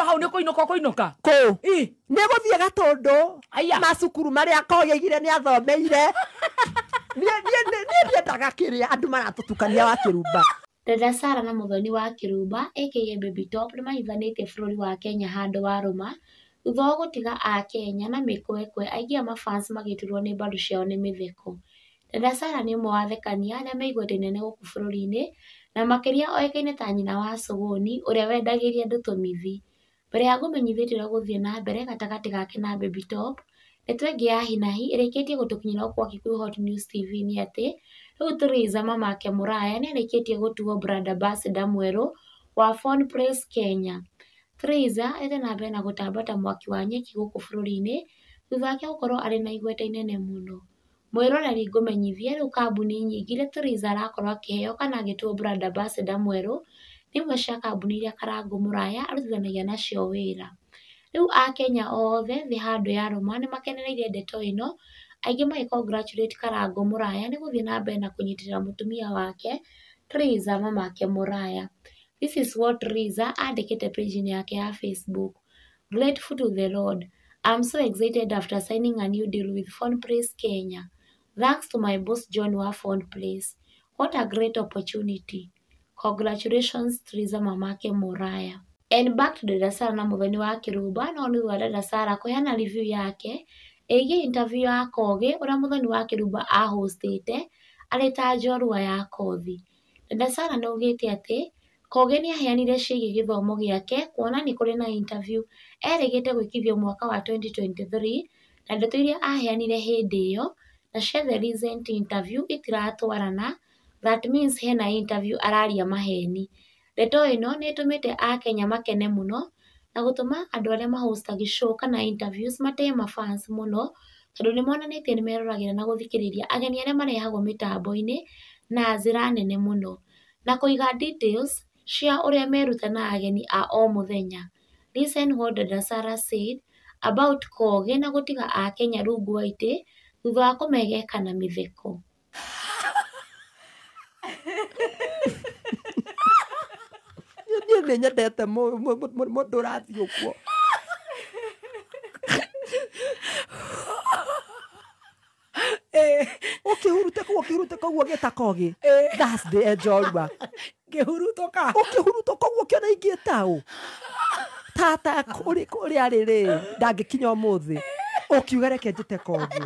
hau nä kå inoka kå nä gå thiä Gatũndũ macukuru marä a Kogeigire nä athomeire nä ndiendaga kä rä a andå maratå tukania wa Kĩrumba. Dada Sarah na Muthoni wa Kĩrumba aka Baby Top nĩ mahithanĩtie bũrũri wa Kenya handũ wa rũma thutha wa gũtiga a Kenya na mĩkwekwe aingĩ a mafans magĩturwo nĩ mbaru ciao nĩ mĩtheko. Dada Sarah nĩ ũmwe wa athekania arĩa me igweta inene gũkũ bũrũri-inĩ na makĩria oĩkaine ta nyina wa Sogoni ũrĩa wendagĩria andũ tũmithi. Mbere ya ngũmenyithĩtie ũrĩa gũthiĩ na mbere gatagatĩ gake na Baby Top, ndeto ĩngĩ ya hinahi ĩrĩkĩtie gũtũkinyĩra kwa Kikuyu Hot News TV nĩ atĩ rĩu Theresa mamake Mũraya nĩ arĩkĩtie gũtuo brand ambassador mwerũ wa Phone Praise Kenya. Theresa ĩthiĩ na mbere na gũtambata mwaki wa nyeki gũkũ bũrũri-inĩ thutha wake gũkorwo arĩ na igweta inene mũno. Mwĩroreri ngũmenyithie rĩu kambuni nyingĩ iria Theresa arakorwo akĩheo kana agĩtuo brand ambassador mwerũ nĩ imwe cia kambuni iria Karangũ Mũraya arutithanagia nacio wĩra. Rĩu Akenya othe thĩ handũ ya rũma nĩ makenereirie ndeto ĩno, aingĩ magĩ-congratulate Karangũ Mũraya nĩ gũthiĩ na mbere na kũnyitĩrĩra mũtumia wake Theresa mamake Mũraya. This is what Theresa andĩkĩte page-inĩ yake ya Facebook. Grateful to the Lord. I'm so excited after signing a new deal with Phone Praise Kenya. Thanks to my boss John wa Phone Praise. What a great opportunity. Congratulations Theresa mamake Mũraya. And back to Dada Sarah na Muthoni wa Kĩrumba, no nĩ wa Dada Sarah kũheana review yake ĩgiĩ interview ya Kogi ũrĩa Muthoni wa Kĩrumba ahostĩte arĩ ta njorua ya kothi. Dada Sarah nĩ augĩte atĩ Kogi nĩ aheanire ciĩgiĩ gĩthomo gĩake kuona nĩ kũrĩ na interview erĩgĩte gwĩkithio mwaka wa 2023 na ndeto iria aheanire hĩndĩ ĩyo na cia the recent interview itiratwarana. That means hena interview araria maheni. Ndeto ĩno nĩ ĩtũmĩte Akenya makene mũno na gũtũma andũ arĩa mahostaga show kana interviews matĩe mafans mũno tondũ nĩ monanĩtie nĩ meroragĩra na gũthikĩrĩria ageni arĩa marehagwo mĩtambo-inĩ na njĩra nene mũno na kũiga details cia ũrĩa meruta na ageni a o mũthenya. Listen what Dada Sarah said about Kogi na gũtiga Akenya rungu wa itĩ thutha wa kũmegeka na mĩtheko. Nĩ nyendete mũndũ ũrathiĩ ũguo. Ũkĩhurutũka ũguo gĩta Kogi. That's the njorua. Ngĩhurutũka. Ũkĩhurutũka ũguo kĩona ingĩta ũ. Tata kũrĩa rĩrĩ ndangĩkinya ũmũthĩ. Ũkiuga reke njĩte Kogi.